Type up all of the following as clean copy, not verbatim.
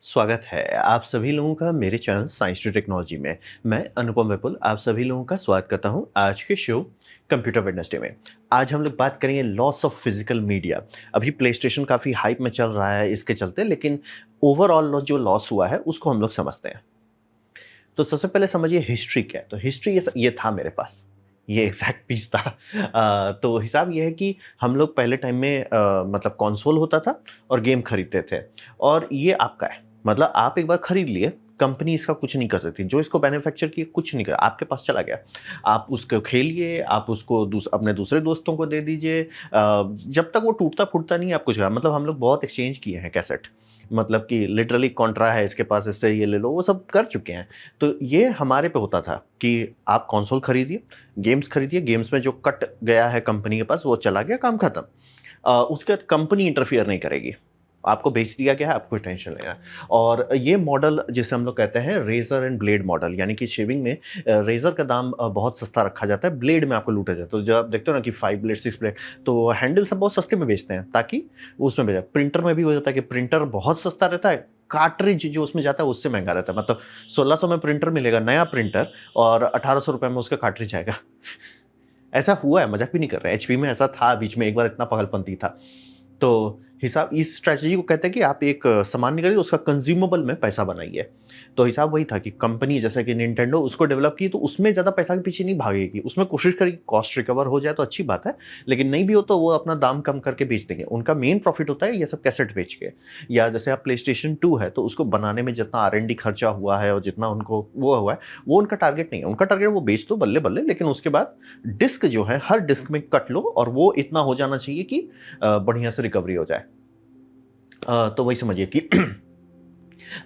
स्वागत है आप सभी लोगों का मेरे चैनल साइंस टू टेक्नोलॉजी में। मैं अनुपम विपुल आप सभी लोगों का स्वागत करता हूं आज के शो कंप्यूटर वेडनेसडे में। आज हम लोग बात करेंगे लॉस ऑफ फिजिकल मीडिया। अभी प्ले स्टेशन काफ़ी हाइप में चल रहा है इसके चलते, लेकिन ओवरऑल जो लॉस हुआ है उसको हम लोग समझते हैं। तो सबसे पहले समझिए हिस्ट्री क्या है। तो हिस्ट्री ये था मेरे पास, ये एग्जैक्ट पीस था। तो हिसाब ये है कि हम लोग पहले टाइम में मतलब कंसोल होता था और गेम खरीदते थे, और ये आपका है। मतलब आप एक बार खरीद लिए, कंपनी इसका कुछ नहीं कर सकती, जो इसको मैन्युफैक्चर किए कुछ नहीं कर, आपके पास चला गया। आप उसको खेलिए, आप उसको अपने दूसरे दोस्तों को दे दीजिए, जब तक वो टूटता फूटता नहीं आप कुछ कर। मतलब हम लोग बहुत एक्सचेंज किए हैं कैसेट, मतलब कि लिटरली कॉन्ट्रा है इसके पास, इससे ये ले लो, वो सब कर चुके हैं। तो ये हमारे पे होता था कि आप कंसोल खरीदिए, गेम्स खरीदिए, गेम्स में जो कट गया है कंपनी के पास वो चला गया, काम खत्म। उसके बाद कंपनी इंटरफियर नहीं करेगी, आपको बेच दिया गया है, आपको टेंशन लेना है। और ये मॉडल जिसे हम लोग कहते हैं रेजर एंड ब्लेड मॉडल, यानी कि शेविंग में रेजर का दाम बहुत सस्ता रखा जाता है, ब्लेड में आपको लूटा जाता है। तो जब आप देखते हो ना कि 5 ब्लेड 6 ब्लेड, तो हैंडल सब बहुत सस्ते में बेचते हैं ताकि उसमें बेचा। प्रिंटर में भी हो जाता है कि प्रिंटर बहुत सस्ता रहता है, कार्ट्रिज जो उसमें जाता है उससे महंगा रहता है। मतलब 1600 में प्रिंटर मिलेगा नया प्रिंटर, और 1800 रुपये में उसका कार्ट्रिज आएगा। ऐसा हुआ है, मजाक भी नहीं कर रहे हैं। एचपी में ऐसा था बीच में एक बार, इतना पागलपंती था। तो हिसाब इस स्ट्रैटेजी को कहते हैं कि आप एक सामान निकालिए, उसका कंज्यूमेबल में पैसा बनाइए। तो हिसाब वही था कि कंपनी जैसे कि निंटेंडो उसको डेवलप की, तो उसमें ज़्यादा पैसा के पीछे नहीं भागेगी, उसमें कोशिश करेगी कॉस्ट रिकवर हो जाए तो अच्छी बात है, लेकिन नहीं भी हो तो वो अपना दाम कम करके बेच देंगे। उनका मेन प्रॉफिट होता है ये सब कैसेट बेच के। या जैसे आप प्ले स्टेशन 2 है, तो उसको बनाने में जितना R&D खर्चा हुआ है और जितना उनको वो हुआ है, वो उनका टारगेट नहीं है। उनका टारगेट वो बेच दो बल्ले बल्ले, लेकिन उसके बाद डिस्क जो है हर डिस्क में कट लो, और वो इतना हो जाना चाहिए कि बढ़िया से रिकवरी हो जाए। तो वही समझिए कि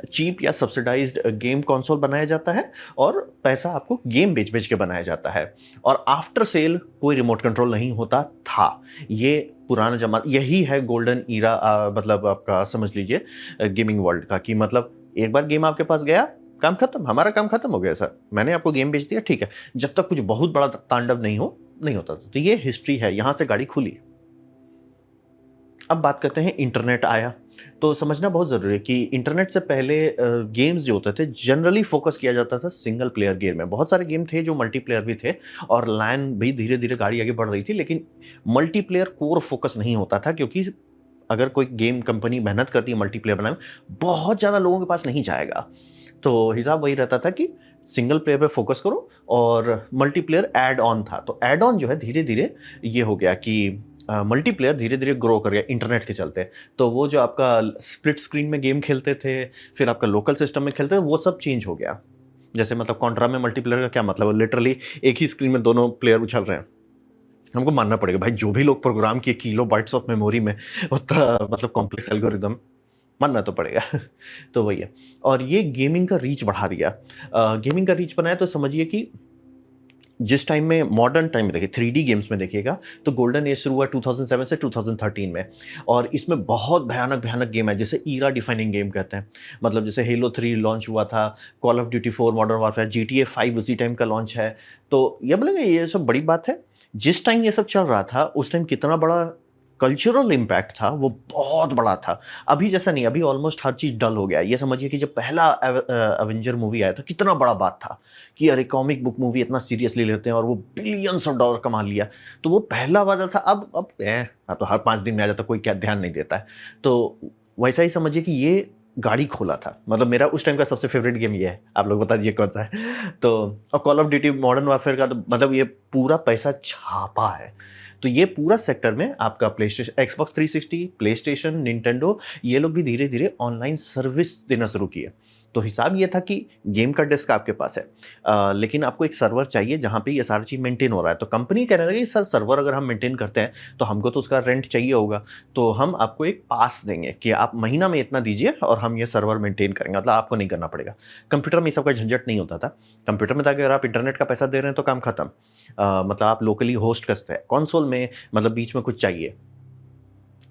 चीप या सब्सिडाइज्ड गेम कंसोल बनाया जाता है, और पैसा आपको गेम बेच बेच के बनाया जाता है। और आफ्टर सेल कोई रिमोट कंट्रोल नहीं होता था। ये पुराना जमाना, यही है गोल्डन ईरा, मतलब आपका समझ लीजिए गेमिंग वर्ल्ड का, कि मतलब एक बार गेम आपके पास गया, काम खत्म, हमारा काम खत्म हो गया सर, मैंने आपको गेम बेच दिया, ठीक है। जब तक कुछ बहुत बड़ा तांडव नहीं होता था। तो ये हिस्ट्री है, यहां से गाड़ी खुली। अब बात करते हैं, इंटरनेट आया। तो समझना बहुत ज़रूरी है कि इंटरनेट से पहले गेम्स जो होते थे जनरली फोकस किया जाता था सिंगल प्लेयर गेम में। बहुत सारे गेम थे जो मल्टीप्लेयर भी थे, और लैन भी धीरे धीरे गाड़ी आगे बढ़ रही थी, लेकिन मल्टीप्लेयर कोर फोकस नहीं होता था, क्योंकि अगर कोई गेम कंपनी मेहनत करती है मल्टीप्लेयर बनाने में, बहुत ज़्यादा लोगों के पास नहीं जाएगा। तो हिसाब वही रहता था कि सिंगल प्लेयर पे फोकस करो, और मल्टीप्लेयर ऐड ऑन था। तो ऐड ऑन जो है धीरे धीरे ये हो गया कि मल्टीप्लेयर धीरे धीरे ग्रो कर गया इंटरनेट के चलते। तो वो जो आपका स्प्लिट स्क्रीन में गेम खेलते थे, फिर आपका लोकल सिस्टम में खेलते थे, वो सब चेंज हो गया। जैसे मतलब कॉन्ट्रा में मल्टीप्लेयर का क्या मतलब, लिटरली एक ही स्क्रीन में दोनों प्लेयर उछल रहे हैं। हमको मानना पड़ेगा भाई, जो भी लोग प्रोग्राम किए किलो बाइट्स ऑफ मेमोरी में, उतना मतलब कॉम्प्लेक्स एल्गोरिदम, मानना तो पड़ेगा। तो वही है। और ये गेमिंग का रीच बढ़ा दिया। गेमिंग का रीच बनाया तो समझिए कि जिस टाइम में मॉडर्न टाइम में देखिए 3D गेम्स में देखिएगा, तो गोल्डन एज शुरू हुआ 2007 से 2013 में। और इसमें बहुत भयानक भयानक गेम है, जैसे ईरा डिफाइनिंग गेम कहते हैं। मतलब जैसे हेलो 3 लॉन्च हुआ था, call of duty 4 modern warfare, GTA 5 उसी टाइम का लॉन्च है। तो ये बोलेंगे ये सब बड़ी बात है। जिस टाइम ये सब चल रहा था उस टाइम कितना बड़ा कल्चरल इम्पैक्ट था, वो बहुत बड़ा था। अभी जैसा नहीं, अभी ऑलमोस्ट हर चीज़ डल हो गया है। ये समझिए कि जब पहला एवेंजर मूवी आया था, कितना बड़ा बात था कि अरे कॉमिक बुक मूवी इतना सीरियसली लेते हैं, और वो बिलियंस ऑफ डॉलर कमा लिया। तो वो पहला वाला था। अब तो हर 5 दिन में आ जाता, कोई क्या ध्यान नहीं देता है। तो वैसा ही समझिए कि ये गाड़ी खोला था। मतलब मेरा उस टाइम का सबसे फेवरेट गेम ये है, आप लोग बता दीजिए कौन सा है। तो और call of duty modern warfare का तो मतलब ये पूरा पैसा छापा है। तो ये पूरा सेक्टर में आपका play station, Xbox 360, play station, Nintendo, ये लोग भी धीरे धीरे ऑनलाइन सर्विस देना शुरू किए। तो हिसाब ये था कि गेम का डिस्क आपके पास है, लेकिन आपको एक सर्वर चाहिए जहाँ पे ये सारी चीज़ मेंटेन हो रहा है। तो कंपनी कहने लगी सर सर्वर अगर हम मेंटेन करते हैं तो हमको तो उसका रेंट चाहिए होगा, तो हम आपको एक पास देंगे कि आप महीना में इतना दीजिए और हम ये सर्वर मेंटेन करेंगे। मतलब आपको नहीं करना पड़ेगा। कंप्यूटर में ये सब का झंझट नहीं होता था। कंप्यूटर में था कि अगर आप इंटरनेट का पैसा दे रहे हैं तो काम खत्म। मतलब आप लोकली होस्ट कर सकते हैं। कंसोल में मतलब बीच में कुछ चाहिए,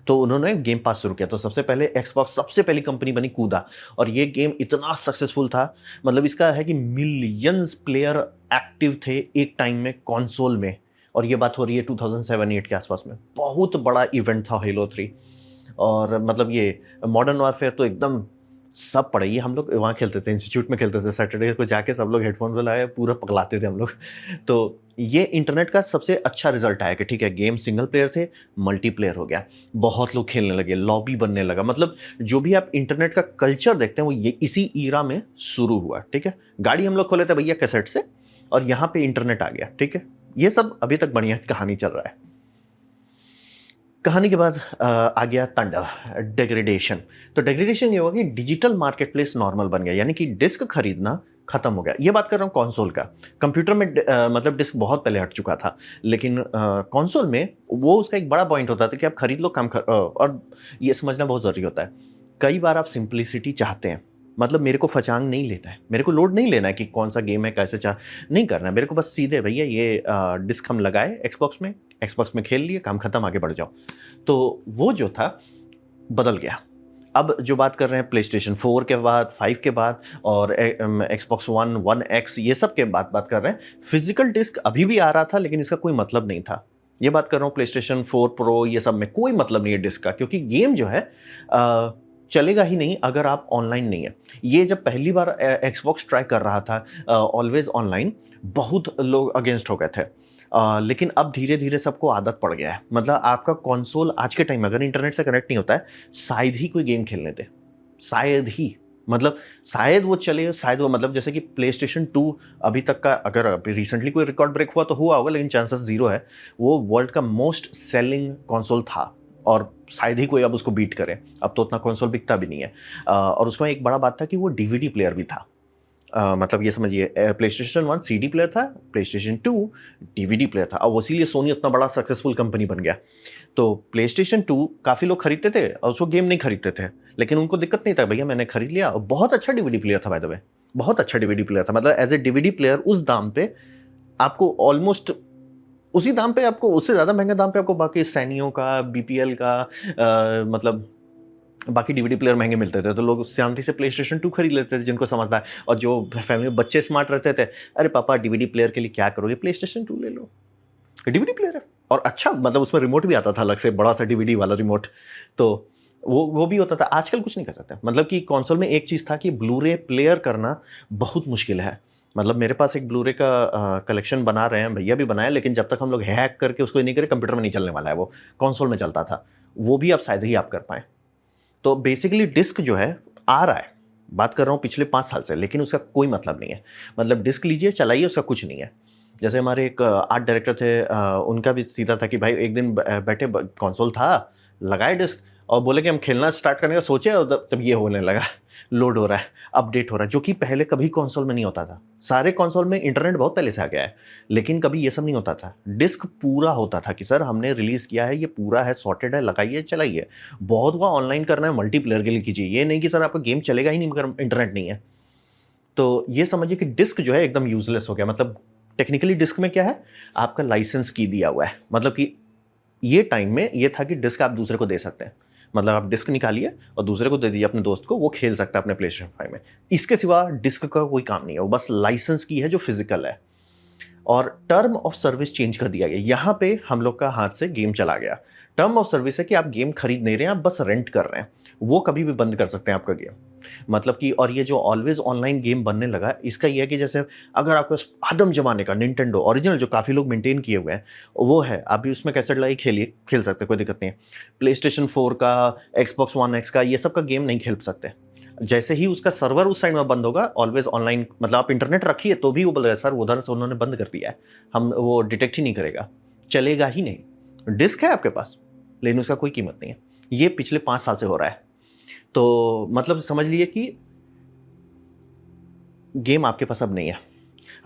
तो उन्होंने गेम पास शुरू किया। तो सबसे पहले एक्सबॉक्स, सबसे पहली कंपनी बनी कूदा, और ये गेम इतना सक्सेसफुल था। मतलब इसका है कि मिलियंस प्लेयर एक्टिव थे एक टाइम में कंसोल में, और ये बात हो रही है 2007-8 के आसपास में। बहुत बड़ा इवेंट था हेलो 3। और मतलब ये मॉडर्न वॉरफेयर तो एकदम सब पड़े। ये हम लोग वहाँ खेलते थे, इंस्टीट्यूट में खेलते थे, सैटरडे को जाके सब लोग हेडफोन में लगाए पूरा पगलाते थे हम लोग। तो ये इंटरनेट का सबसे अच्छा रिजल्ट आया कि ठीक है, गेम सिंगल प्लेयर थे, मल्टीप्लेयर हो गया, बहुत लोग खेलने लगे, लॉबी बनने लगा। मतलब जो भी आप इंटरनेट का कल्चर देखते हैं वो ये इसी ईरा में शुरू हुआ। ठीक है, गाड़ी हम लोग खोले थे भैया कैसेट से, और यहाँ पे इंटरनेट आ गया। ठीक है, ये सब अभी तक बढ़िया कहानी चल रहा है। कहानी के बाद आ गया तांडव, डेग्रेडेशन। तो डेग्रेडेशन ये हुआ कि डिजिटल मार्केटप्लेस नॉर्मल बन गया, यानी कि डिस्क खरीदना खत्म हो गया। ये बात कर रहा हूँ कंसोल का। कंप्यूटर में मतलब डिस्क बहुत पहले हट चुका था, लेकिन कंसोल में वो उसका एक बड़ा पॉइंट होता था कि आप खरीद लो, और ये समझना बहुत ज़रूरी होता है। कई बार आप सिंप्लिसिटी चाहते हैं, मतलब मेरे को फचांग नहीं लेना है, मेरे को लोड नहीं लेना है कि कौन सा गेम है, कैसे चाह नहीं करना है, मेरे को बस सीधे भैया ये डिस्क हम लगाए एक्सबॉक्स में खेल लिए, काम खत्म, आगे बढ़ जाओ। तो वो जो था बदल गया। अब जो बात कर रहे हैं प्ले स्टेशन 4 के बाद, 5 के बाद, और एक्सबॉक्स 1 X, ये सब के बात कर रहे हैं। फिजिकल डिस्क अभी भी आ रहा था, लेकिन इसका कोई मतलब नहीं था। ये बात कर रहा हूँ प्ले स्टेशन 4 प्रो, ये सब में कोई मतलब नहीं है डिस्क का, क्योंकि गेम जो है चलेगा ही नहीं अगर आप ऑनलाइन नहीं है। ये जब पहली बार एक्सबॉक्स ट्राई कर रहा था ऑलवेज ऑनलाइन, बहुत लोग अगेंस्ट हो गए थे। लेकिन अब धीरे धीरे सबको आदत पड़ गया है। मतलब आपका कंसोल आज के टाइम में अगर इंटरनेट से कनेक्ट नहीं होता है, शायद ही कोई गेम खेलने दे, शायद ही, मतलब शायद वो चले, शायद वो, मतलब जैसे कि प्ले स्टेशन 2 अभी तक का, अगर अभी रिसेंटली कोई रिकॉर्ड ब्रेक हुआ तो हुआ होगा, लेकिन चांसेस जीरो है। वो वर्ल्ड का मोस्ट सेलिंग कंसोल था, और शायद ही कोई अब उसको बीट करे। अब तो उतना कंसोल बिकता भी नहीं है। और उसमें एक बड़ा बात था कि वो डीवीडी प्लेयर भी था। मतलब ये समझिए, प्ले स्टेशन 1 CD प्लेयर था, प्ले स्टेशन 2 DVD प्लेयर था। अब इसीलिए सोनी उतना बड़ा सक्सेसफुल कंपनी बन गया। तो प्ले स्टेशन 2 काफ़ी लोग खरीदते थे और उसको गेम नहीं खरीदते थे, लेकिन उनको दिक्कत नहीं था, भैया मैंने खरीद लिया। और बहुत अच्छा DVD प्लेयर था, बाय द वे, बहुत अच्छा DVD प्लेयर था। मतलब एज ए DVD प्लेयर उस दाम पे आपको ऑलमोस्ट उसी दाम पे, आपको उससे ज़्यादा महंगा दाम पे आपको बाकी सैनियों का, BPL का, मतलब बाकी DVD प्लेयर महंगे मिलते थे। तो लोग शांति से प्ले स्टेशन 2 खरीद लेते थे जिनको समझदार, और जो फैमिली में बच्चे स्मार्ट रहते थे, अरे पापा DVD प्लेयर के लिए क्या करोगे, प्ले स्टेशन 2 ले लो, DVD प्लेयर है। और अच्छा, मतलब उसमें रिमोट भी आता था अलग से, बड़ा सा DVD वाला रिमोट। तो वो भी होता था। आजकल कुछ नहीं कर सकते। मतलब कि कंसोल में एक चीज़ था कि ब्लूरे प्लेयर करना बहुत मुश्किल है। मतलब मेरे पास एक ब्लूरे का कलेक्शन बना रहे हैं, भैया भी बनाया, लेकिन जब तक हम लोग हैक करके उसको नहीं करें, कंप्यूटर में नहीं चलने वाला है। वो कंसोल में चलता था, वो भी अब शायद ही आप कर पाएँ। तो बेसिकली डिस्क जो है आ रहा है, बात कर रहा हूँ पिछले 5 साल से, लेकिन उसका कोई मतलब नहीं है। मतलब डिस्क लीजिए, चलाइए, उसका कुछ नहीं है। जैसे हमारे एक आर्ट डायरेक्टर थे, उनका भी सीधा था कि भाई एक दिन बैठे, कंसोल था, लगाए डिस्क, और बोले कि हम खेलना स्टार्ट करने का सोचे, और तब ये होने लगा, लोड हो रहा है, अपडेट हो रहा है, जो कि पहले कभी कंसोल में नहीं होता था। सारे कंसोल में इंटरनेट बहुत पहले से आ गया है, लेकिन कभी ये सब नहीं होता था। डिस्क पूरा होता था कि सर हमने रिलीज़ किया है, ये पूरा है, सॉर्टेड है, लगाइए, चलाइए। बहुत हुआ ऑनलाइन करना है, मल्टीप्लेयर के लिए कीजिए। ये नहीं कि सर आपका गेम चलेगा ही नहीं मगर इंटरनेट नहीं है। तो ये समझिए कि डिस्क जो है एकदम यूजलेस हो गया। मतलब टेक्निकली डिस्क में क्या है, आपका लाइसेंस की दिया हुआ है। मतलब कि ये टाइम में ये था कि डिस्क आप दूसरे को दे सकते हैं। मतलब आप डिस्क निकालिए और दूसरे को दे दीजिए, अपने दोस्त को, वो खेल सकता है अपने प्ले स्टेशन 5 में। इसके सिवा डिस्क का कोई काम नहीं है, वो बस लाइसेंस की है जो फिजिकल है। और टर्म ऑफ सर्विस चेंज कर दिया गया। यहाँ पे हम लोग का हाथ से गेम चला गया। टर्म ऑफ सर्विस है कि आप गेम खरीद नहीं रहे हैं, आप बस रेंट कर रहे हैं। वो कभी भी बंद कर सकते हैं आपका गेम। मतलब कि, और ये जो ऑलवेज ऑनलाइन गेम बनने लगा, इसका ये है कि जैसे अगर आपके पास आदम जमाने का निंटेंडो ओरिजिनल जो काफ़ी लोग मेंटेन किए हुए हैं, वो है, आप भी उसमें कैसेट लगाई खेलिए, खेल सकते हैं, कोई दिक्कत नहीं है। प्ले स्टेशन 4 का, एक्सबॉक्स 1 X का, ये सब का गेम नहीं खेल सकते। जैसे ही उसका सर्वर उस साइड में बंद होगा, ऑलवेज ऑनलाइन, मतलब आप इंटरनेट रखिए तो भी वो बोलेगा सर उधर से उन्होंने बंद कर दिया है, हम वो डिटेक्ट ही नहीं करेगा, चलेगा ही नहीं। डिस्क है आपके पास, लेकिन उसका कोई कीमत नहीं है। ये पिछले 5 साल से हो रहा है। तो मतलब समझ लीजिए कि गेम आपके पास अब नहीं है।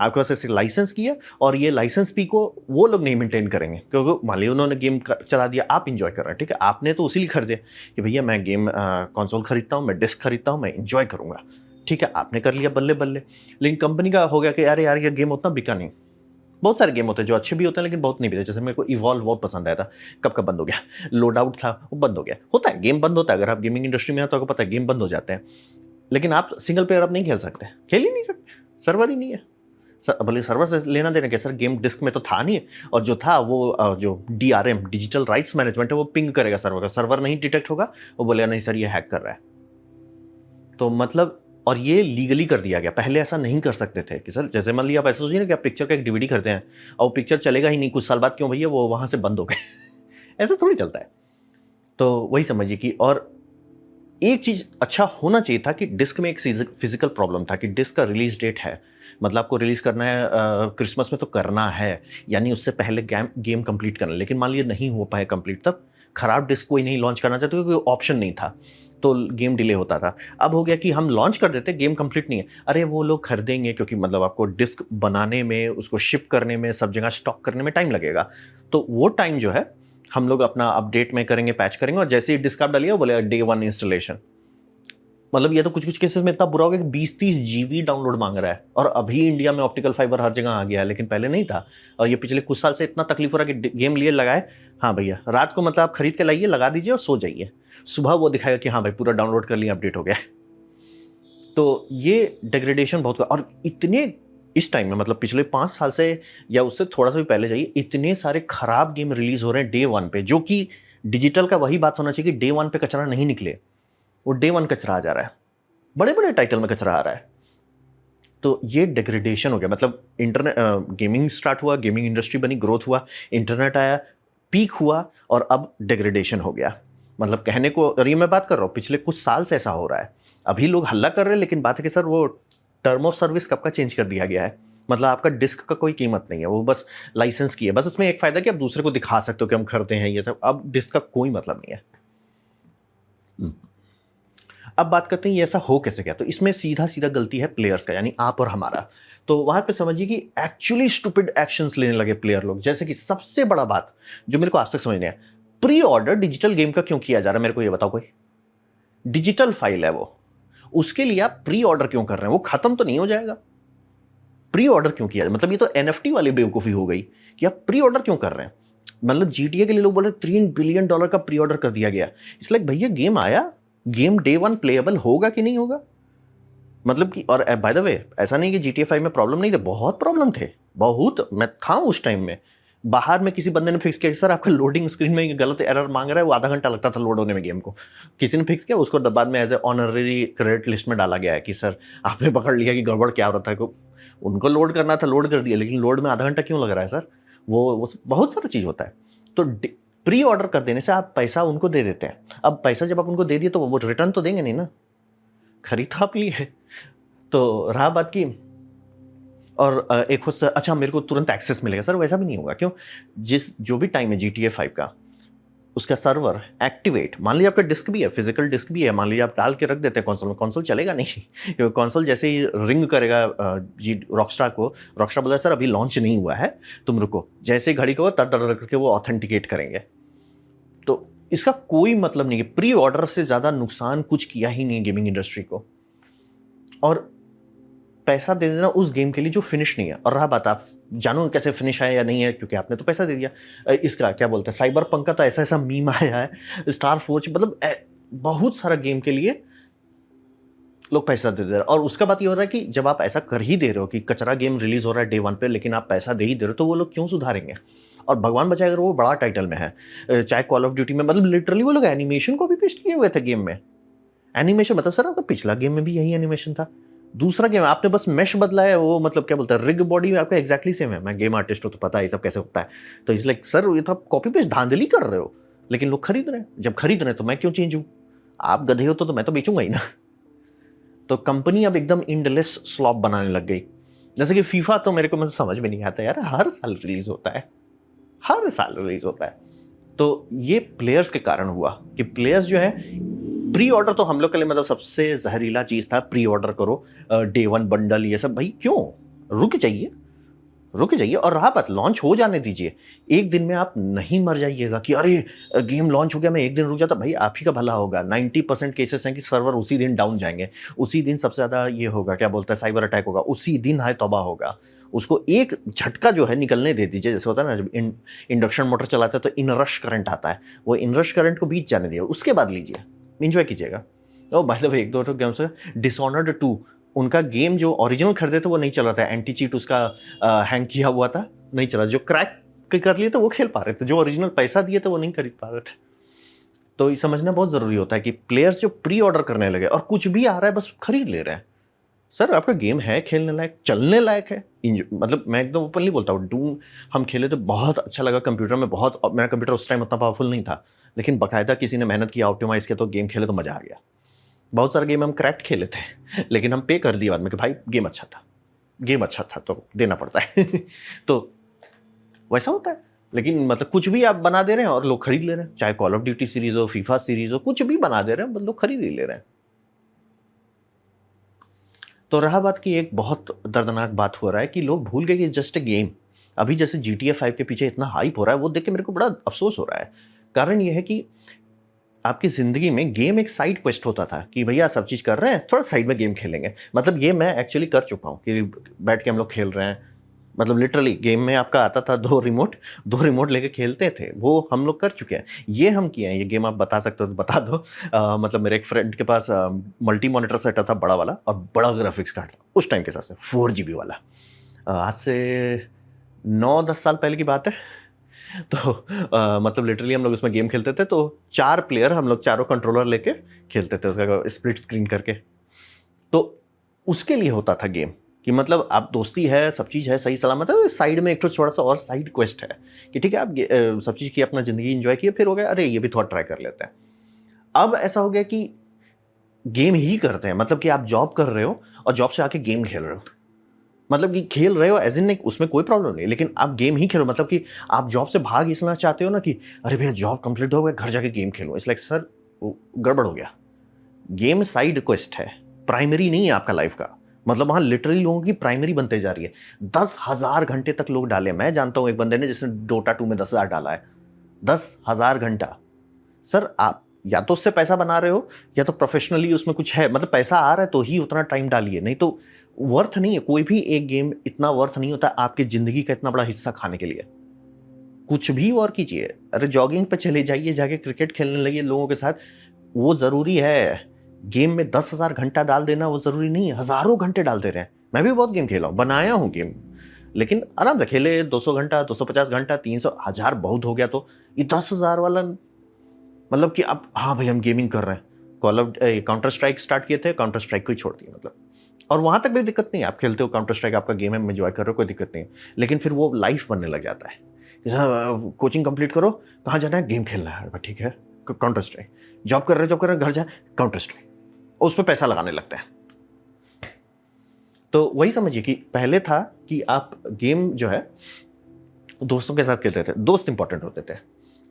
आपके पास ऐसे लाइसेंस की है, और ये लाइसेंस फी को वो लोग नहीं मेंटेन करेंगे, क्योंकि मान लीजिए उन्होंने गेम चला दिया, आप इंजॉय कर रहे हैं, ठीक है, आपने तो उसी लिए खरीदे कि भैया मैं गेम कंसोल खरीदता हूँ, मैं डिस्क खरीदता हूँ, मैं इंजॉय करूँगा, ठीक है, आपने कर लिया, बल्ले बल्ले। लेकिन कंपनी का हो गया कि अरे यार ये गेम उतना बिका नहीं। बहुत सारे गेम होते हैं जो अच्छे भी होते हैं, लेकिन बहुत नहीं बिके। जैसे मेरे को इवॉल्व बहुत पसंद आया था, कब कब बंद हो गया। लोड आउट था, वो बंद हो गया। होता है, गेम बंद होता है। अगर आप गेमिंग इंडस्ट्री में हैं तो आपको पता है गेम बंद हो जाते हैं। लेकिन आप सिंगल प्लेयर आप नहीं खेल सकते, खेल ही नहीं सकते, सर्वर ही नहीं है। भले सर्वर से लेना देना क्या सर, गेम डिस्क में तो था नहीं, और जो था वो जो DRM, डिजिटल राइट्स मैनेजमेंट है, वो पिंग करेगा सर्वर का, सर्वर नहीं डिटेक्ट होगा, वो बोलेगा नहीं सर ये हैक कर रहा है। तो मतलब और ये लीगली कर दिया गया, पहले ऐसा नहीं कर सकते थे कि सर जैसे मान लिया आप ऐसा सोचिए ना कि आप पिक्चर का एक डीवीडी करते हैं और वो पिक्चर चलेगा ही नहीं, कुछ साल बाद क्यों भैया वो वहाँ से बंद हो गए ऐसा थोड़ी चलता है। तो वही समझिए कि और एक चीज़ अच्छा होना चाहिए था कि डिस्क में एक फिजिकल प्रॉब्लम था कि डिस्क का रिलीज डेट है, मतलब आपको रिलीज़ करना है क्रिसमस में तो करना है, यानी उससे पहले गेम कंप्लीट करना है। लेकिन मान लीजिए नहीं हो पाए कंप्लीट, तब खराब डिस्क कोई नहीं लॉन्च करना चाहते क्योंकि ऑप्शन नहीं था, तो गेम डिले होता था। अब हो गया कि हम लॉन्च कर देते, गेम कंप्लीट नहीं है, अरे वो लोग खरीदेंगे क्योंकि मतलब आपको डिस्क बनाने में, उसको शिप करने में, सब जगह स्टॉक करने में टाइम लगेगा। तो वो टाइम जो है हम लोग अपना अपडेट में करेंगे, पैच करेंगे, और जैसे ही डिस्क आप डालिए वो बोलेगा डे 1 इंस्टॉलेशन। मतलब ये तो कुछ कुछ केसेस में इतना बुरा हो गया कि 20-30 जीबी डाउनलोड मांग रहा है, और अभी इंडिया में ऑप्टिकल फाइबर हर जगह आ गया है, लेकिन पहले नहीं था। और ये पिछले कुछ साल से इतना तकलीफ हो रहा है कि गेम लिए लगाए, हाँ भैया रात को मतलब आप खरीद के लाइए, लगा दीजिए और सो जाइए, सुबह वो दिखाएगा कि हाँ भाई पूरा डाउनलोड कर लिया, अपडेट हो गया। तो ये डिग्रेडेशन बहुत, और इतने इस टाइम में मतलब पिछले 5 साल से या उससे थोड़ा सा भी पहले जाइए, इतने सारे खराब गेम रिलीज हो रहे हैं डे 1 पे, जो कि डिजिटल का वही बात होना चाहिए कि डे 1 पे कचरा नहीं निकले, वो डे 1 कचरा आ जा रहा है, बड़े बड़े टाइटल में कचरा आ रहा है। तो ये डिग्रेडेशन हो गया, मतलब इंटरनेट, गेमिंग स्टार्ट हुआ, गेमिंग इंडस्ट्री बनी, ग्रोथ हुआ, इंटरनेट आया, पीक हुआ, और अब डिग्रेडेशन हो गया। मतलब कहने को, और ये मैं बात कर रहा हूँ पिछले कुछ साल से ऐसा हो रहा है। अभी लोग हल्ला कर रहे हैं, लेकिन बात है कि सर वो टर्म ऑफ सर्विस कब का चेंज कर दिया गया है, मतलब आपका डिस्क का कोई कीमत नहीं है, वो बस लाइसेंस की है, बस इसमें एक फायदा कि आप दूसरे को दिखा सकते हो कि हम खरीदते हैं ये सब, अब डिस्क का कोई मतलब नहीं है। अब बात करते हैं ये ऐसा हो कैसे गया, तो इसमें सीधा सीधा गलती है प्लेयर्स का, यानी आप और हमारा। तो वहां पे समझिए कि एक्चुअली स्टूपिड एक्शंस लेने लगे प्लेयर लोग, जैसे कि सबसे बड़ा बात जो मेरे को आज तक समझ नहीं आया, प्री ऑर्डर डिजिटल गेम का क्यों किया जा रहा है, मेरे को ये बताओ कोई। डिजिटल फाइल है वो, उसके लिए आप प्री ऑर्डर क्यों कर रहे हैं, वो खत्म तो नहीं हो जाएगा, प्री ऑर्डर क्यों किया, मतलब ये तो एनएफटी वाली बेवकूफी हो गई कि आप प्री ऑर्डर क्यों कर रहे हैं। मतलब जीटीए के लिए लोग बोल रहे $3 बिलियन का प्री ऑर्डर कर दिया गया, इसलिए भैया गेम आया, गेम डे 1 प्लेएबल होगा कि नहीं होगा, मतलब कि, और बाय द वे ऐसा नहीं कि GTA 5 में प्रॉब्लम नहीं थे, बहुत प्रॉब्लम थे, बहुत, मैं था उस टाइम में, बाहर में किसी बंदे ने फिक्स किया सर आपका लोडिंग स्क्रीन में गलत एरर मांग रहा है, वो आधा घंटा लगता था लोड होने में गेम को, किसी ने फिक्स किया उसको, बाद में as a honorary credit list में डाला गया है कि सर आपने पकड़ लिया कि गड़बड़ क्या हो रहा था, उनको लोड करना था, लोड कर दिया, लेकिन लोड में आधा घंटा क्यों लग रहा है सर, वो बहुत सारा चीज़ होता है। तो प्री ऑर्डर कर देने से आप पैसा उनको दे देते हैं, अब पैसा जब आप उनको दे दिए तो वो रिटर्न तो देंगे नहीं ना, खरीद आप लिए। तो रहा बात की, और एक होता अच्छा मेरे को तुरंत एक्सेस मिलेगा, सर वैसा भी नहीं होगा, क्यों, जो भी टाइम है GTA 5 का, उसका सर्वर एक्टिवेट, मान लीजिए आपका डिस्क भी है, फिजिकल डिस्क भी है, मान लीजिए आप डाल के रख देते हैं कंसोल में, कंसोल चलेगा नहीं क्योंकि कंसोल जैसे ही रिंग करेगा जी रॉकस्टार को, रॉकस्टार बोला सर अभी लॉन्च नहीं हुआ है, तुम रुको, जैसे ही घड़ी को तर तर करके वो ऑथेंटिकेट करेंगे। तो इसका कोई मतलब नहीं है, प्री ऑर्डर से ज़्यादा नुकसान कुछ किया ही नहीं गेमिंग इंडस्ट्री को, और पैसा दे देना उस गेम के लिए जो फिनिश नहीं है। और रहा बात आप जानो कैसे फिनिश है या नहीं है, क्योंकि आपने तो पैसा दे दिया। इसका क्या बोलते हैं, साइबर पंक का तो ऐसा ऐसा मीम आया है, स्टार फोर्ज, मतलब बहुत सारा गेम के लिए लोग पैसा दे रहे हैं। और उसका बात ये हो रहा है कि जब आप ऐसा कर ही दे रहे हो कि कचरा गेम रिलीज हो रहा है डे 1 पे, लेकिन आप पैसा दे ही दे रहे हो, तो वो लोग क्यों सुधारेंगे। और भगवान बचाए अगर वो बड़ा टाइटल में है, चाहे कॉल ऑफ ड्यूटी में, मतलब लिटरली वो लोग एनिमेशन को भी पेस्ट किए हुए थे गेम में। एनिमेशन मतलब सर आपका पिछला गेम में भी यही एनिमेशन था, दूसरा गेम आपने बस मेश बदला है, वो मतलब क्या बोलता है, रिग बॉडी आपका एग्जैक्टली सेम है। मैं गेम आर्टिस्ट हूँ तो पता है ये सब कैसे होता है, तो इसलिए सर ये तो आप कॉपी पेस्ट धांधली कर रहे हो, लेकिन लोग खरीद रहे हैं, जब खरीद रहे हैं तो मैं क्यों चेंज हूँ, आप गधे हो तो मैं तो बेचूंगा ही ना। तो कंपनी अब एकदम इंडलेस स्लॉप बनाने लग गई। जैसे कि फीफा तो मेरे को मतलब समझ में नहीं आता यार, हर साल रिलीज होता है, हर साल रिलीज होता है। तो ये प्लेयर्स के कारण हुआ कि प्लेयर्स जो है, प्री ऑर्डर तो हम लोग के लिए मतलब सबसे जहरीला चीज था, प्री ऑर्डर करो, डे 1 बंडल, ये सब, भाई क्यों, रुक जाइए, रुक जाइए। और रहा बात लॉन्च हो जाने दीजिए, एक दिन में आप नहीं मर जाइएगा कि अरे गेम लॉन्च हो गया मैं एक दिन रुक जाता, भाई आप ही का भला होगा। 90% केसेस हैं कि सर्वर उसी दिन डाउन जाएंगे, उसी दिन सबसे ज़्यादा ये होगा, क्या बोलता है, साइबर अटैक होगा, उसी दिन हाय तौबा होगा। उसको एक झटका जो है निकलने दे दीजिए, जैसे होता है ना जब इंडक्शन मोटर चलाते हैं तो इनरश करंट आता है, वो इनरश करंट को बीत जाने दिए, उसके बाद लीजिए, इंजॉय कीजिएगा। ओ भाई साहब एक दो गेम्स है, डिसऑनर्ड 2, उनका गेम जो ओरिजिनल खरीदे थे वो नहीं चल रहा था, एंटी चीट उसका हैंग किया हुआ था, नहीं चला, जो क्रैक कर लिए थे वो खेल पा रहे थे, जो ओरिजिनल पैसा दिए थे वो नहीं खरीद पा रहे थे। तो ये समझना बहुत ज़रूरी होता है कि प्लेयर्स जो प्री ऑर्डर करने लगे और कुछ भी आ रहा है बस खरीद ले रहे हैं। सर आपका गेम है खेलने लायक, चलने लायक है, मतलब मैं एकदम ओपनली बोलता हूँ, डूम हम खेले तो बहुत अच्छा लगा कंप्यूटर में, बहुत, मेरा कंप्यूटर उस टाइम उतना पावरफुल नहीं था, लेकिन बाकायदा किसी ने मेहनत किया, ऑप्टिमाइज़ किया, तो गेम खेले तो मज़ा आ गया। बहुत सारे गेम हम क्रैक्ड खेले थे लेकिन हम पे कर दिए बाद में कि भाई गेम अच्छा था, गेम अच्छा था तो देना पड़ता है तो वैसा होता है। लेकिन मतलब कुछ भी आप बना दे रहे हैं और लोग खरीद ले रहे हैं, चाहे कॉल ऑफ ड्यूटी सीरीज हो, फीफा सीरीज हो, कुछ भी बना दे रहे हैं लोग खरीद ही ले रहे हैं। तो रहा बात की एक बहुत दर्दनाक बात हो रहा है कि लोग भूल गए कि जस्ट ए गेम। अभी जैसे GTA 5 के पीछे इतना हाइप हो रहा है, वो देख के मेरे को बड़ा अफसोस हो रहा है। कारण ये है कि आपकी ज़िंदगी में गेम एक साइड क्वेस्ट होता था कि भैया सब चीज़ कर रहे हैं, थोड़ा साइड में गेम खेलेंगे। मतलब ये मैं एक्चुअली कर चुका हूँ कि बैठ के हम लोग खेल रहे हैं, मतलब लिटरली गेम में आपका आता था दो रिमोट लेके खेलते थे, वो हम लोग कर चुके हैं। ये हम किए हैं, ये गेम आप बता सकते हो तो बता दो। मतलब मेरे एक फ्रेंड के पास मल्टी मॉनिटर सेटअप था बड़ा वाला, और बड़ा ग्राफिक्स कार्ड था उस टाइम के हिसाब से, 4 GB वाला। आज से 9-10 साल पहले की बात है। तो मतलब लिटरली हम लोग उसमें गेम खेलते थे, तो 4 प्लेयर, हम लोग चारों कंट्रोलर लेके खेलते थे उसका स्प्लिट स्क्रीन करके। तो उसके लिए होता था गेम कि मतलब आप दोस्ती है, सब चीज़ है, सही सलामत है, साइड में एक तो थोड़ा सा और साइड क्वेस्ट है कि ठीक है आप सब चीज़ की, अपना ज़िंदगी एंजॉय किए, फिर हो गया अरे ये भी थोड़ा ट्राई कर लेते हैं। अब ऐसा हो गया कि गेम ही करते हैं, मतलब कि आप जॉब कर रहे हो और जॉब से आके गेम खेल रहे हो, मतलब कि खेल रहे हो एज इन, उसमें कोई प्रॉब्लम नहीं, लेकिन आप गेम ही खेलो। मतलब कि आप जॉब से भाग इसलिए चाहते हो ना कि अरे भैया जॉब कंप्लीट हो गया, घर जाके game Khelo. It's like sir गड़बड़ हो गया। गेम साइड क्वेस्ट है, प्राइमरी नहीं है आपका लाइफ का। मतलब वहां लिटरली लोगों की प्राइमरी बनते जा रही है। 10,000 घंटे तक लोग डाले। मैं जानता हूं एक बंदे ने जिसने डोटा 2 में 10,000 डाला है। 10,000 घंटा। सर आप या तो उससे पैसा बना रहे हो, या तो प्रोफेशनली उसमें कुछ है, मतलब पैसा आ रहा है तो ही उतना टाइम डालिए, नहीं तो वर्थ नहीं है। कोई भी एक गेम इतना वर्थ नहीं होता आपकी जिंदगी का इतना बड़ा हिस्सा खाने के लिए। कुछ भी और कीजिए, अरे जॉगिंग पे चले जाइए, जाके क्रिकेट खेलने लगिए लोगों के साथ, वो जरूरी है। गेम में 10,000 घंटा डाल देना वो जरूरी नहीं है, हजारों घंटे डाल दे रहे हैं। मैं भी बहुत गेम खेला हूं, बनाया हूं गेम, लेकिन आराम से खेले। 200 घंटा, 250 घंटा, 300, 1000 बहुत हो गया। तो ये 10,000 वाला, मतलब कि अब हाँ भाई हम गेमिंग कर रहे हैं। Call of counter strike start किए थे, काउंटर स्ट्राइक को ही छोड़ दिया मतलब। और वहां तक भी दिक्कत नहीं है, आप खेलते हो काउंटर स्ट्राइक, आपका गेम है, एंजॉय कर रहे हो, कोई दिक्कत नहीं है। लेकिन फिर वो लाइफ बनने लग जाता है कि कोचिंग कंप्लीट करो, कहाँ जाना है, गेम खेलना है, ठीक है काउंटर स्ट्राइक। जॉब कर रहे घर जाए, काउंटर स्ट्राइक, और उस पर पैसा लगाने लगता है। तो वही समझिए कि पहले था कि आप गेम जो है दोस्तों के साथ खेलते थे, दोस्त इंपॉर्टेंट होते थे।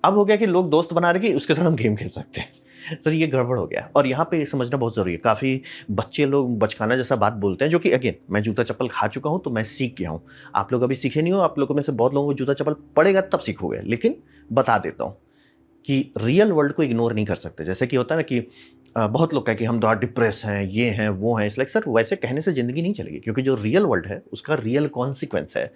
अब हो गया कि लोग दोस्त बना रहे कि उसके साथ हम गेम खेल सकते हैं। सर ये गड़बड़ हो गया। और यहाँ पे समझना बहुत ज़रूरी है। काफ़ी बच्चे लोग बचकाना जैसा बात बोलते हैं, जो कि अगेन मैं जूता चप्पल खा चुका हूँ तो मैं सीख गया हूँ। आप लोग अभी सीखे नहीं हो, आप लोगों में से बहुत लोगों को जूता चप्पल पड़ेगा तब सीखोगे। लेकिन बता देता हूँ कि रियल वर्ल्ड को इग्नोर नहीं कर सकते। जैसे कि होता है ना कि बहुत लोग कहें कि हम थोड़ा डिप्रेस हैं, ये हैं, वो हैं। इसलिए सर वैसे कहने से ज़िंदगी नहीं चलेगी, क्योंकि जो रियल वर्ल्ड है उसका रियल कॉन्सिक्वेंस है।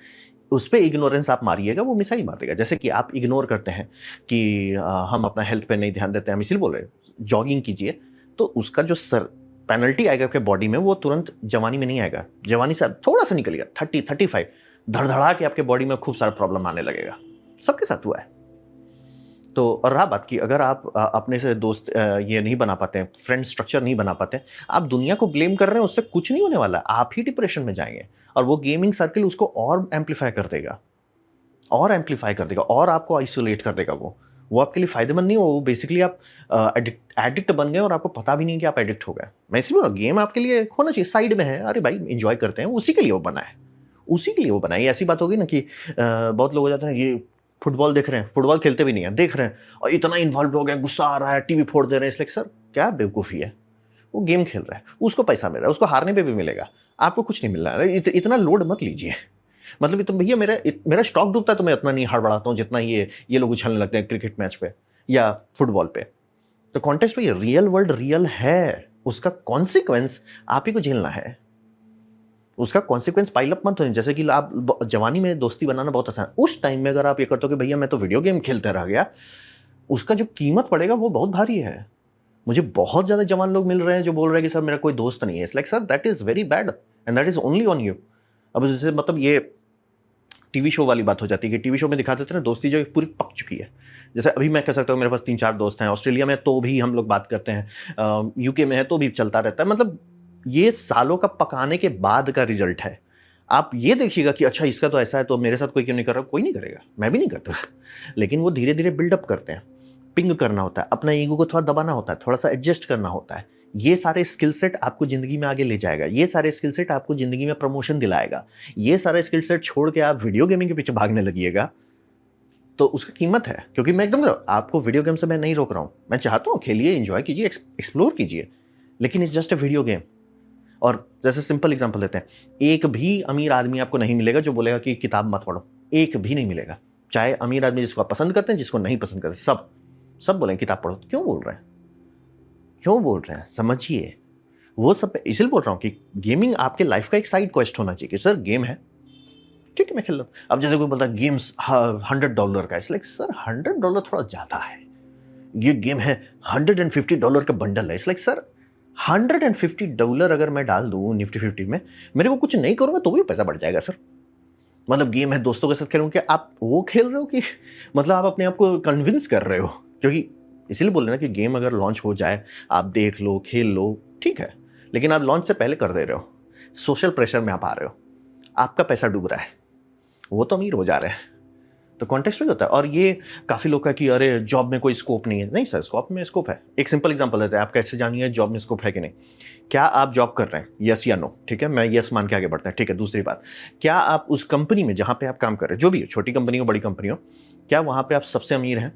उस पर इग्नोरेंस आप मारिएगा, वो मिसाइल मार देगा। जैसे कि आप इग्नोर करते हैं कि हम अपना हेल्थ पे नहीं ध्यान देते हैं, हम इसीलिए बोल रहे हैं जॉगिंग कीजिए, तो उसका जो सर पेनल्टी आएगा आपके बॉडी में, वो तुरंत जवानी में नहीं आएगा। जवानी से थोड़ा सा निकलेगा, 30-35, धड़धड़ा के आपके बॉडी में खूब सारा प्रॉब्लम आने लगेगा। सबके साथ हुआ है। तो और रहा बात की, अगर आप अपने से दोस्त ये नहीं बना पाते हैं, फ्रेंड स्ट्रक्चर नहीं बना पाते हैं, आप दुनिया को ब्लेम कर रहे हैं, उससे कुछ नहीं होने वाला। आप ही डिप्रेशन में जाएंगे, और वो गेमिंग सर्किल उसको और एम्पलीफाई कर देगा, और आपको आइसोलेट कर देगा। वो आपके लिए फायदेमंद नहीं हो। वो बेसिकली आप एडिक्ट बन गए और आपको पता भी नहीं कि आप एडिक्ट हो गए। मैं इसलिए बोल रहा हूँ गेम आपके लिए होना चाहिए, साइड में है, अरे भाई एंजॉय करते हैं, उसी के लिए वो बना है, उसी के लिए वो बना है। ऐसी बात होगी ना कि बहुत लोग हो जाते हैं, ये फुटबॉल देख रहे हैं, फुटबॉल खेलते भी नहीं है, देख रहे हैं और इतना इन्वॉल्व हो गया, गुस्सा आ रहा है, टीवी फोड़ दे रहे हैं। इसलिए सर क्या बेवकूफ़ी है, वो गेम खेल रहा है, उसको पैसा मिल रहा है, उसको हारने पे भी मिलेगा, आपको कुछ नहीं मिल रहा है। इतना लोड मत लीजिए। मतलब तो भैया मेरा स्टॉक डूबता है तो मैं उतना नहीं हड़बड़ाता हूँ जितना ये लोग उछलने लगते हैं क्रिकेट मैच पे या फुटबॉल पे। तो कॉन्टेस्ट में रियल वर्ल्ड रियल है, उसका कॉन्सिक्वेंस आप ही को झेलना है। उसका कॉन्सिक्वेंस पाइल अप मत होने। जैसे कि आप जवानी में दोस्ती बनाना बहुत आसान है, उस टाइम में अगर आप ये करते हो कि भैया मैं तो वीडियो गेम खेलते रह गया, उसका जो कीमत पड़ेगा वो बहुत भारी है। मुझे बहुत ज़्यादा जवान लोग मिल रहे हैं जो बोल रहे हैं कि सर मेरा कोई दोस्त नहीं है। It's like sir that is very bad and that is only on you. अब जैसे मतलब ये टीवी शो वाली बात हो जाती है कि टीवी शो में दिखा देते हैं ना दोस्ती जो पूरी पक चुकी है। जैसे अभी मैं कह सकता हूँ मेरे पास 3-4 दोस्त हैं, ऑस्ट्रेलिया में तो भी हम लोग बात करते हैं, यूके में है तो भी चलता रहता है। मतलब ये सालों का पकाने के बाद का रिजल्ट है। आप ये देखिएगा कि अच्छा इसका तो ऐसा है तो मेरे साथ कोई क्यों नहीं कर रहा, कोई नहीं करेगा, मैं भी नहीं करता। लेकिन वो धीरे धीरे बिल्डअप करते हैं, पिंग करना होता है, अपना ईगो को थोड़ा दबाना होता है, थोड़ा सा एडजस्ट करना होता है। ये सारे स्किल सेट आपको जिंदगी में आगे ले जाएगा, ये सारे स्किल सेट आपको जिंदगी में प्रमोशन दिलाएगा। ये सारे स्किल सेट छोड़ के आप वीडियो गेमिंग के पीछे भागने लगिएगा तो उसकी कीमत है। क्योंकि मैं एकदम आपको वीडियो गेम से मैं नहीं रोक रहा हूं, मैं चाहता हूं खेलिए, एंजॉय कीजिए, एक्सप्लोर कीजिए, लेकिन it's just a video game. और जैसे सिंपल एग्जांपल लेते हैं, एक भी अमीर आदमी आपको नहीं मिलेगा जो बोलेगा कि किताब मत पढ़ो, एक भी नहीं मिलेगा। चाहे अमीर आदमी जिसको आप पसंद करते हैं, जिसको नहीं पसंद करते, सब बोलेंगे किताब पढ़ो। क्यों बोल रहे हैं, क्यों बोल रहे हैं, समझिए। वो सब इसलिए बोल रहा हूं कि गेमिंग आपके लाइफ का एक साइड क्वेस्ट होना चाहिए कि सर गेम है, ठीक है मैं खेल रहा हूं। अब जैसे कोई बोलता है गेम्स $100 का, इसलिए सर $100 थोड़ा ज्यादा है, ये गेम है $150 का बंडल है। इसलिए सर $150 अगर मैं डाल दूं निफ्टी 50 में, मेरे को कुछ नहीं करूंगा तो भी पैसा बढ़ जाएगा सर। मतलब गेम है दोस्तों के साथ खेलूं, कि आप वो खेल रहे हो कि मतलब आप अपने आप को कन्विंस कर रहे हो। क्योंकि इसीलिए बोल रहे हैं ना कि गेम अगर लॉन्च हो जाए, आप देख लो, खेल लो, ठीक है, लेकिन आप लॉन्च से पहले कर दे रहे हो, सोशल प्रेशर में आप आ रहे हो, आपका पैसा डूब रहा है, वो तो अमीर हो जा रहे हैं। तो कॉन्टेक्स्ट में होता है। और ये काफ़ी लोग का कि अरे जॉब में कोई स्कोप नहीं है। नहीं सर, स्कोप में स्कोप है। एक सिंपल एग्जांपल देते हैं, आप कैसे जानिए जॉब में स्कोप है कि नहीं। क्या आप जॉब कर रहे हैं, यस या नो, ठीक है, मैं यस मान के आगे बढ़ते हैं, ठीक है। दूसरी बात, क्या आप उस कंपनी में जहां पे आप काम कर रहे हैं, जो भी हो, छोटी कंपनी हो बड़ी कंपनी हो, क्या वहां पे आप सबसे अमीर हैं,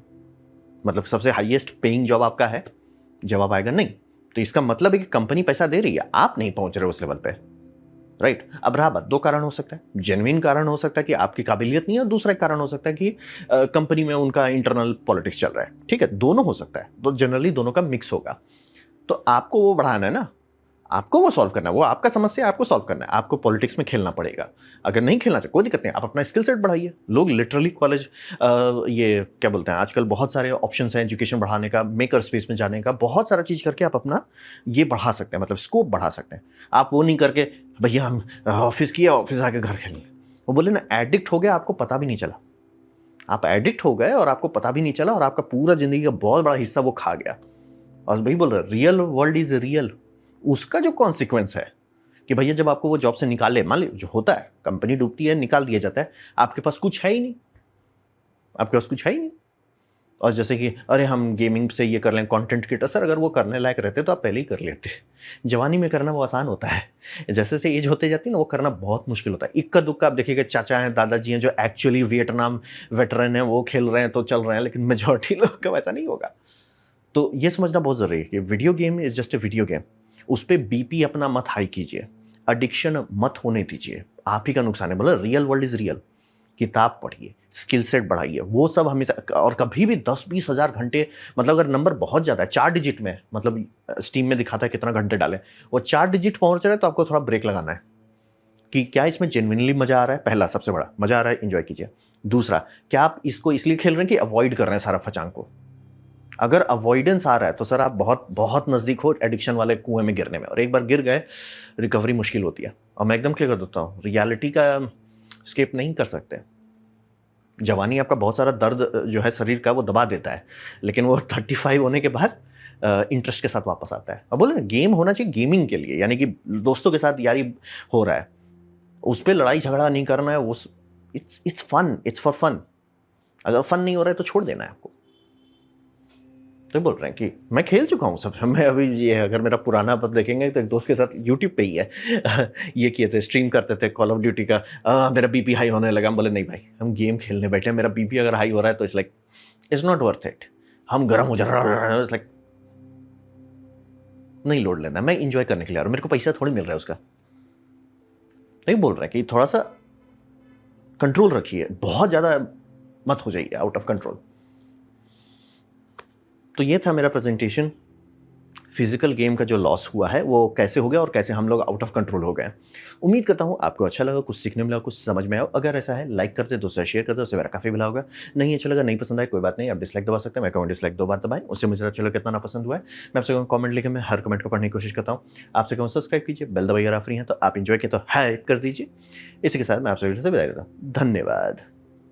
मतलब सबसे हाईएस्ट पेइंग जॉब आपका है? जवाब आएगा नहीं। तो इसका मतलब है कि कंपनी पैसा दे रही है, आप नहीं पहुंच रहे उस लेवल पे, राइट। अब रहा बात, दो कारण हो सकता है, जेन्युइन कारण हो सकता है कि आपकी काबिलियत नहीं है, और दूसरा कारण हो सकता है कि कंपनी में उनका इंटरनल पॉलिटिक्स चल रहा है, ठीक है, दोनों हो सकता है। तो जनरली दोनों का मिक्स होगा। तो आपको वो बढ़ाना है ना, आपको वो सॉल्व करना है, वो आपका समस्या है, आपको सॉल्व करना है। आपको पॉलिटिक्स में खेलना पड़ेगा। अगर नहीं खेलना चाहिए कोई दिक्कत नहीं, आप अपना स्किल सेट बढ़ाइए। लोग लिटरली कॉलेज, ये क्या बोलते हैं, आजकल बहुत सारे ऑप्शंस हैं एजुकेशन बढ़ाने का, मेकर स्पेस में जाने का, बहुत सारा चीज़ करके आप अपना ये बढ़ा सकते हैं, मतलब स्कोप बढ़ा सकते हैं। आप वो नहीं करके भैया हम ऑफिस किया, ऑफिस आके घर खेल, वो बोले ना एडिक्ट हो गया, आपको पता भी नहीं चला। आप एडिक्ट हो गए और आपको पता भी नहीं चला, और आपका पूरा जिंदगी का बहुत बड़ा हिस्सा वो खा गया। और वही बोल रहे, रियल वर्ल्ड इज रियल। उसका जो कॉन्सिक्वेंस है कि भैया जब आपको वो जॉब से निकाले, मान लीजिए जो होता है, कंपनी डूबती है, निकाल दिया जाता है, आपके पास कुछ है ही नहीं, आपके पास कुछ है ही नहीं। और जैसे कि अरे हम गेमिंग से ये कर लें, कंटेंट क्रिएटर, सर अगर वो करने लायक रहते तो आप पहले ही कर लेते। जवानी में करना वो आसान होता है, जैसे जैसे एज होते जाती है ना, वो करना बहुत मुश्किल होता है। इक्का दुक्का आप देखिएगा चाचा हैं, दादाजी हैं जो एक्चुअली वियतनाम वेटरन हैं, वो खेल रहे हैं तो चल रहे हैं, लेकिन मेजॉरिटी लोग का वैसा नहीं होगा। तो ये समझना बहुत ज़रूरी है कि video game is just a video game. उस पर बीपी अपना मत हाई कीजिए, एडिक्शन मत होने दीजिए, आप ही का नुकसान है। बोला रियल वर्ल्ड इज रियल। किताब पढ़िए, स्किल सेट बढ़ाइए, वो सब हमेशा। और कभी भी 10-20 हज़ार घंटे, मतलब अगर नंबर बहुत ज़्यादा है, 4 डिजिट में, मतलब स्टीम में दिखाता है कितना घंटे डालें, वो 4 डिजिट पहुंच रहे हैं, तो आपको थोड़ा ब्रेक लगाना है कि क्या इसमें जेन्युइनली मजा आ रहा है। पहला सबसे बड़ा, मजा आ रहा है, एंजॉय कीजिए। दूसरा, क्या आप इसको इसलिए खेल रहे हैं कि अवॉइड कर रहे हैं सारा फचांग को? अगर अवॉइडेंस आ रहा है तो सर आप बहुत बहुत नज़दीक हो एडिक्शन वाले कुएं में गिरने में, और एक बार गिर गए रिकवरी मुश्किल होती है। और मैं एकदम क्लियर कर देता हूँ, रियलिटी का स्केप नहीं कर सकते। जवानी आपका बहुत सारा दर्द जो है शरीर का वो दबा देता है, लेकिन वो 35 होने के बाद इंटरेस्ट के साथ वापस आता है। अब बोले ना गेम होना चाहिए गेमिंग के लिए, यानी कि दोस्तों के साथ यारी हो रहा है, उस पर लड़ाई झगड़ा नहीं करना है, उस it's fun, it's for fun. अगर फन नहीं हो रहा है तो छोड़ देना है आपको। तो बोल रहे हैं कि मैं खेल चुका हूँ सब। मैं अभी ये अगर मेरा पुराना पद देखेंगे तो एक दोस्त के साथ यूट्यूब पे ही है ये किए थे, स्ट्रीम करते थे कॉल ऑफ ड्यूटी का। मेरा बीपी हाई होने लगा, हम बोले नहीं भाई हम गेम खेलने बैठे हैं, मेरा बीपी अगर हाई हो रहा है तो it's like it's not worth it. हम गर्म हो जा रहा है, लाइक नहीं लोड लेना, मैं इंजॉय करने के लिए आ रहा हूँ, मेरे को पैसा थोड़ी मिल रहा है उसका। नहीं बोल रहे कि थोड़ा सा कंट्रोल रखिए, बहुत ज़्यादा मत हो जाइए आउट ऑफ कंट्रोल। तो ये था मेरा प्रेजेंटेशन फिजिकल गेम का जो लॉस हुआ है वो कैसे हो गया और कैसे हम लोग आउट ऑफ कंट्रोल हो गए। उम्मीद करता हूँ आपको अच्छा लगा, कुछ सीखने मिला, कुछ समझ में आया। अगर ऐसा है लाइक कर दे, दोस्तों से शेयर कर दे, उससे मेरा काफ़ी भला होगा। नहीं अच्छा लगा, नहीं पसंद आया, कोई बात नहीं, आप डिसलाइक दबा सकते हैं। मैं कहूँ डिसलाइक 2 बार दबाएँ, उससे मुझे पता चलेगा कितना नापसंद हुआ है। मैं आपसे कहूँ कमेंट लिखें, मैं हर कमेंट को पढ़ने की कोशिश करता हूँ। आपसे कहूँ सब्सक्राइब कीजिए, बेल दबाइए अगर आप फ्री हैं तो, आप एंजॉय किए तो हाइप कर दीजिए। इसी के साथ मैं आप सभी से विदा लेता हूँ। धन्यवाद।